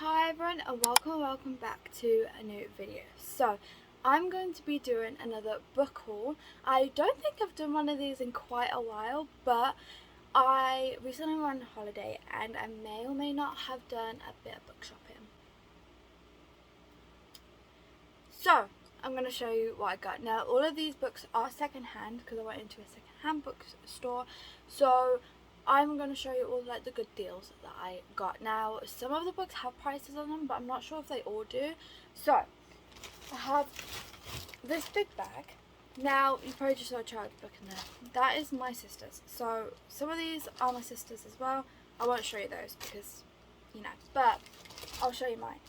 Hi everyone and welcome back to a new video. So I'm going to be doing another book haul. I don't think I've done one of these in quite a while, but I recently went on holiday and I may or may not have done a bit of book shopping. So I'm going to show you what I got. Now all of these books are secondhand because I went into a secondhand bookstore. So I'm going to show you all like the good deals that I got. Now some of the books have prices on them, but I'm not sure if they all do. So I have this big bag. Now you probably just saw a child's book in there. That is my sister's. So some of these are my sister's as well. I won't show you those because you know, but I'll show you mine.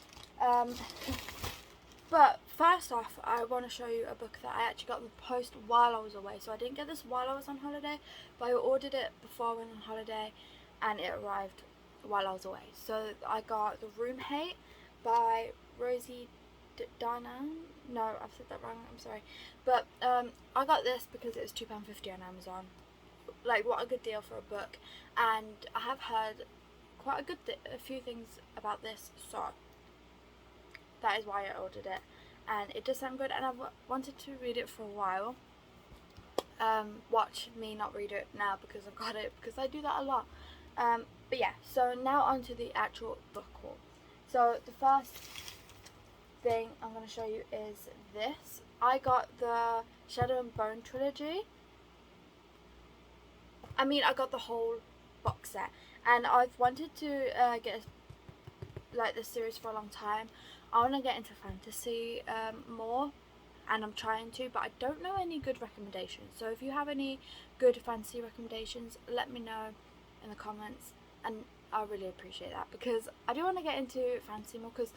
But first off, I want to show you a book that I actually got in the post while I was away. So I didn't get this while I was on holiday, but I ordered it before I went on holiday and it arrived while I was away. So I got The Room Hate by Rosie Danan. No, I've said that wrong, I'm sorry. But I got this because it was £2.50 on Amazon. Like, what a good deal for a book. And I have heard quite a few things about this, so that is why I ordered it, and it does sound good, and I've wanted to read it for a while. Watch me not read it now because I've got it, because I do that a lot. But yeah, so now on to the actual book haul. So the first thing I'm going to show you is this. I got the Shadow and Bone trilogy. I got the whole box set, and I've wanted to get this series for a long time. I want to get into fantasy more, and I'm trying to, but I don't know any good recommendations. So if you have any good fantasy recommendations, let me know in the comments, and I really appreciate that, because I do want to get into fantasy more, because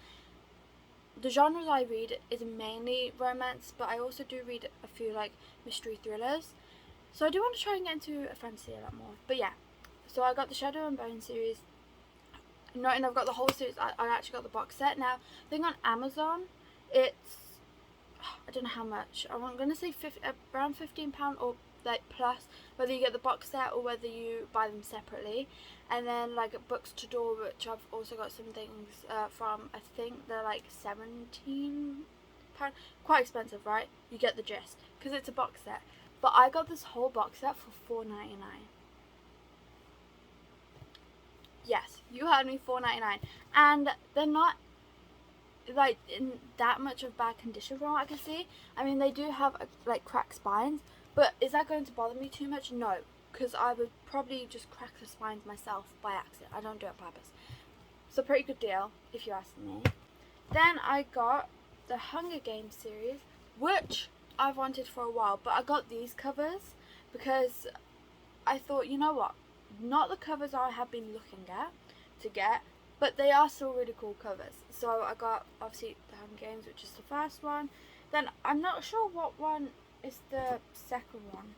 the genres I read is mainly romance, but I also do read a few like mystery thrillers, so I do want to try and get into fantasy a lot more. But yeah, so I got the Shadow and Bone series. No, and I've got the whole series. I actually got the box set. Now, I think on Amazon, it's, I don't know how much. I'm going to say around £15 or like plus, whether you get the box set or whether you buy them separately. And then like at Books to Door, which I've also got some things from, I think they're like £17. Quite expensive, right? You get the gist, because it's a box set. But I got this whole box set for $4.99. Yes, you heard me, $4.99, and they're not like in that much of bad condition from what I can see. They do have like cracked spines, but is that going to bother me too much? No, because I would probably just crack the spines myself by accident. I don't do it on purpose. So pretty good deal if you ask me. Then I got the Hunger Games series, which I've wanted for a while, but I got these covers because I thought, you know what, not the covers I have been looking at to get, but they are still really cool covers. So I got obviously the Hunger Games, which is the first one. Then I'm not sure what one is the second one.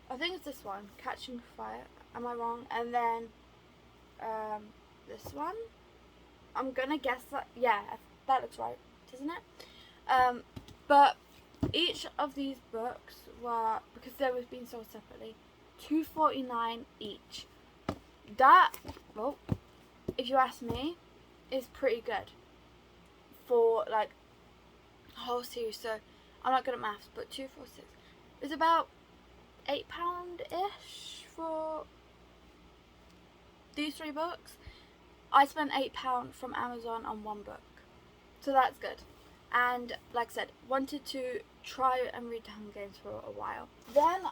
I think it's this one, Catching Fire. Am I wrong? And then this one. I'm gonna guess that, yeah, that looks right, doesn't it? But each of these books were, because they were being sold separately, $2.49 each. That, well, if you ask me, is pretty good for like a whole series. So I'm not good at maths, but 2, 4, 6 is about £8-ish for these 3 books. I spent £8 from Amazon on one book, so that's good. And like I said, wanted to try and read the Hunger Games for a while. Then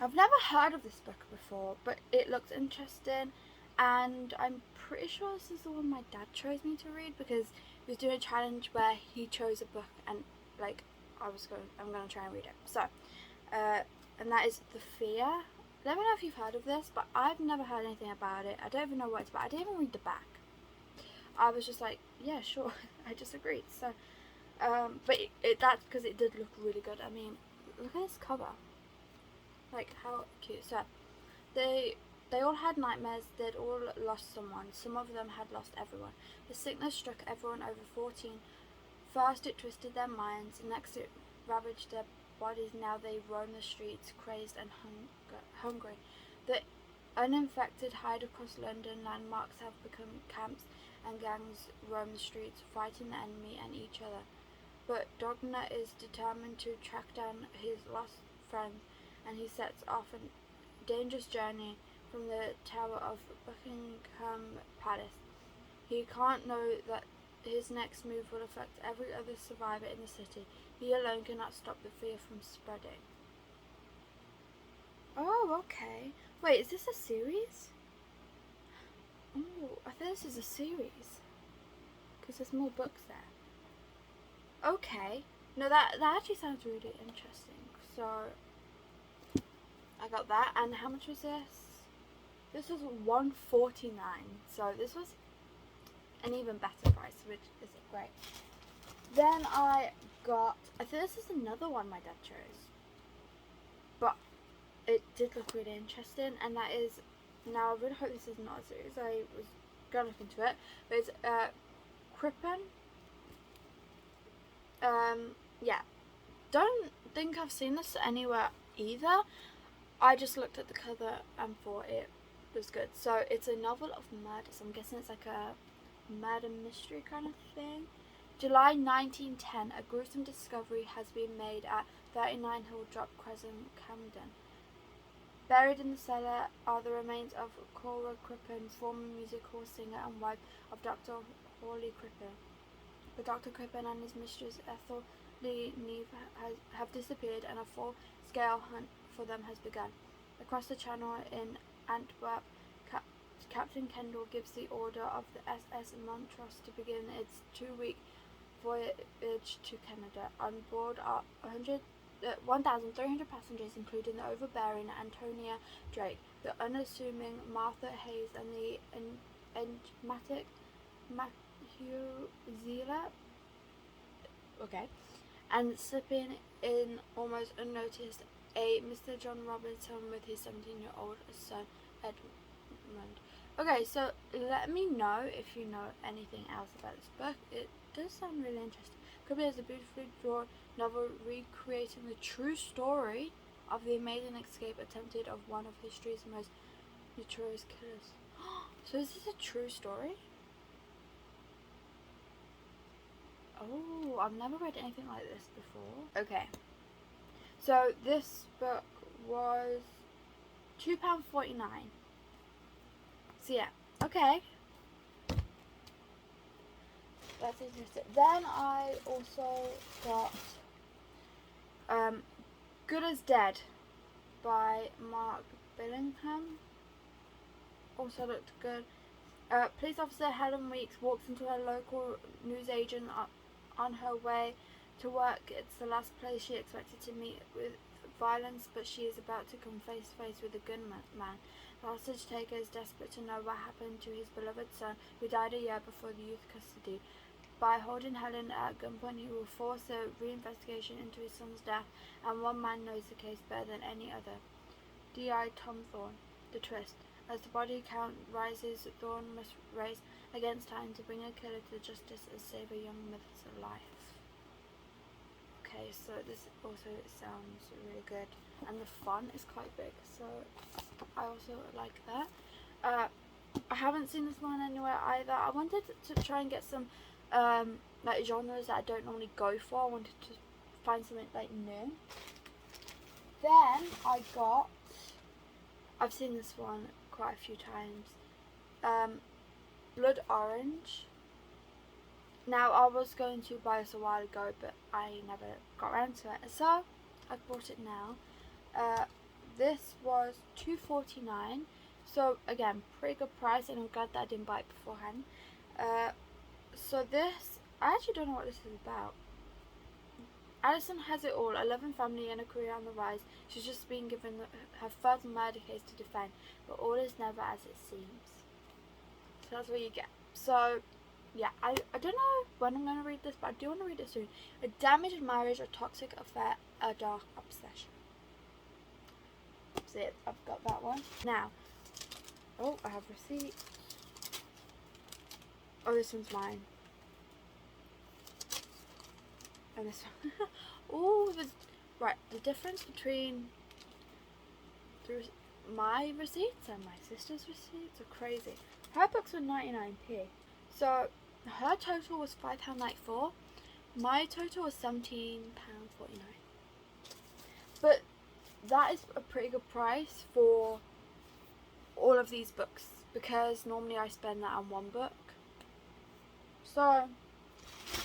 I've never heard of this book before, but it looks interesting, and I'm pretty sure this is the one my dad chose me to read, because he was doing a challenge where he chose a book, and like I'm gonna try and read it. So and that is The Fear. Let me know if you've heard of this, but I've never heard anything about it. I don't even know what it's about. I didn't even read the back. I was just like, yeah, sure. I just agreed. So but that's because it did look really good. Look at this cover. Like, how cute. So they all had nightmares. They'd all lost someone. Some of them had lost everyone. The sickness struck everyone over 14. First it twisted their minds, next it ravaged their bodies. Now they roam the streets, crazed and hungry. The Uninfected hide across London. Landmarks have become camps, and gangs roam the streets, fighting the enemy and each other. But Dogna is determined to track down his lost friend, and he sets off a dangerous journey from the tower of Buckingham Palace. He can't know that his next move will affect every other survivor in the city. He alone cannot stop the fear from spreading. Oh, okay. Wait, is this a series? Oh, I think this is a series. Because there's more books there. Okay. No, that actually sounds really interesting. So, I got that. And how much was this? This was $1.49. So, this was an even better price, which is great. Then I got, I think this is another one my dad chose. But it did look really interesting, and that is, now I really hope this is not a series, I was going to look into it, but it's Crippen. Yeah, don't think I've seen this anywhere either. I just looked at the cover and thought it was good. So it's a novel of murder, so I'm guessing it's like a murder mystery kind of thing. July 1910, a gruesome discovery has been made at 39 Hilldrop Crescent, Camden. Buried in the cellar are the remains of Cora Crippen, former music hall singer and wife of Dr. Hawley Crippen. But Dr. Crippen and his mistress Ethel Lee Neve have disappeared, and a full-scale hunt for them has begun. Across the channel in Antwerp, Captain Kendall gives the order of the SS Montrose to begin its 2-week voyage to Canada. On board are 1,300 passengers, including the overbearing Antonia Drake, the unassuming Martha Hayes, and the enigmatic Matthew Zieler. Okay. And slipping in almost unnoticed, a Mr. John Robinson with his 17-year-old son, Edmund. Okay, so let me know if you know anything else about this book. It does sound really interesting. Crippen is a beautifully drawn novel recreating the true story of the amazing escape attempted of one of history's most notorious killers. So is this a true story? Oh, I've never read anything like this before. Okay. So this book was £2.49. So yeah, okay. That's interesting. Then I also got Good as Dead by Mark Billington. Also looked good. Police officer Helen Weeks walks into her local newsagent on her way to work. It's the last place she expected to meet with violence, but she is about to come face to face with a gunman. The hostage taker is desperate to know what happened to his beloved son, who died a year before the youth custody. By holding Helen at gunpoint, he will force a reinvestigation into his son's death, and one man knows the case better than any other. D.I. Tom Thorne. The twist. As the body count rises, Thorne must race against time to bring a killer to justice and save a young mother's life. Okay, so this also sounds really good, and the font is quite big, so I also like that. I haven't seen this one anywhere either. I wanted to try and get some like genres that I don't normally go for. I wanted to find something like new. Then I've seen this one quite a few times. Blood Orange. Now, I was going to buy this a while ago, but I never got around to it, so I bought it now. This was $2.49, so again, pretty good price, and I'm glad that I didn't buy it beforehand. So this, I actually don't know what this is about. Alison has it all, a loving family and a career on the rise. She's just been given her first murder case to defend, but all is never as it seems. So that's what you get. So yeah, I don't know when I'm going to read this, but I do want to read it soon. A damaged marriage, a toxic affair, a dark obsession. That's it. I've got that one. Now, oh, I have receipt. Oh, this one's mine. And this one. Oh, right. The difference between my receipts and my sister's receipts are crazy. Her books were 99p. So her total was £5.94. My total was £17.49. But that is a pretty good price for all of these books, because normally I spend that on one book. So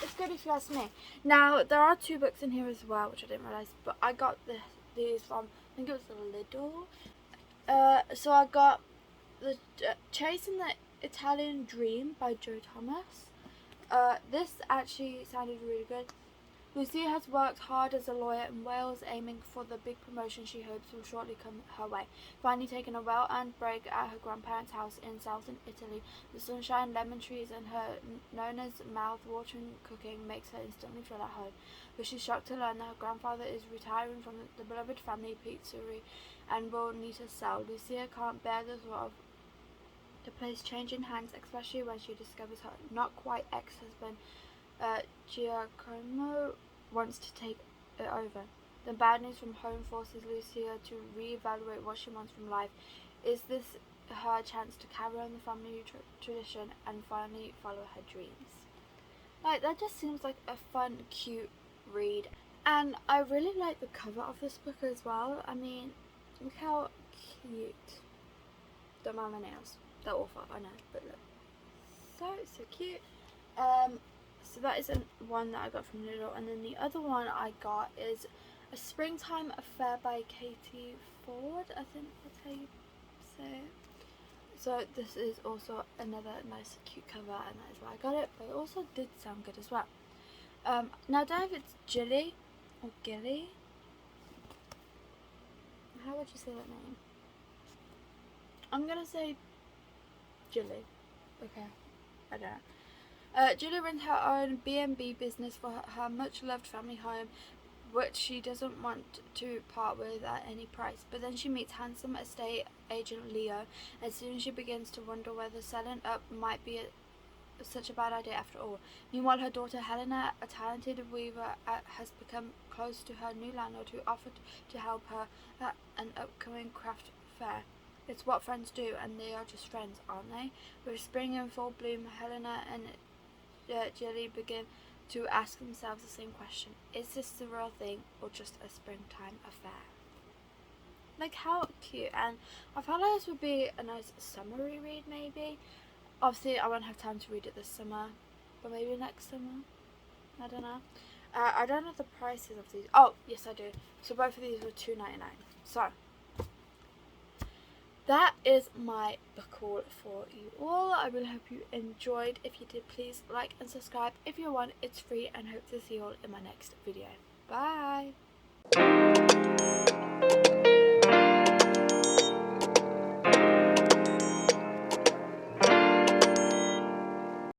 it's good if you ask me. Now there are 2 books in here as well, which I didn't realise, but I got these from, I think it was Lidl. So I got the Chasing the Italian Dream by Joe Thomas. This actually sounded really good. Lucia has worked hard as a lawyer in Wales, aiming for the big promotion she hopes will shortly come her way. Finally taking a well-earned break at her grandparents' house in southern Italy, the sunshine, lemon trees, and her Nona's mouth-watering cooking makes her instantly feel at home. But she's shocked to learn that her grandfather is retiring from the beloved family pizzeria and will need to sell. Lucia can't bear the thought of the place changing hands, especially when she discovers her not-quite ex-husband, Giacomo, wants to take it over. The bad news from home forces Lucia to reevaluate what she wants from life. Is this her chance to carry on the family tradition and finally follow her dreams? Like, that just seems like a fun, cute read. And I really like the cover of this book as well. I mean, look how cute. Don't mind my nails. They're awful, I know, but look. So cute. So that is one that I got from Lidl, and then the other one I got is A Springtime Affair by Katie Ford, I think that's how you say it. So this is also another nice cute cover, and that is why I got it, but it also did sound good as well. Now I don't know if it's Jilly or Gilly. How would you say that name? I'm gonna say Jilly. Okay, I don't know. Julia runs her own B&B business for her much-loved family home, which she doesn't want to part with at any price. But then she meets handsome estate agent Leo, and soon she begins to wonder whether selling up might be such a bad idea after all. Meanwhile, her daughter Helena, a talented weaver, has become close to her new landlord, who offered to help her at an upcoming craft fair. It's what friends do, and they are just friends, aren't they? With spring in full bloom, Helena and Jilly begin to ask themselves the same question: is this the real thing or just a springtime affair? Like, how cute. And I felt like this would be a nice summery read, maybe. Obviously I won't have time to read it this summer, but maybe next summer, I don't know. I don't know the prices of these. Oh yes, I do. So both of these were $2.99. So that is my book haul for you all. I really hope you enjoyed. If you did, please like and subscribe. If you want, it's free, and hope to see you all in my next video. Bye.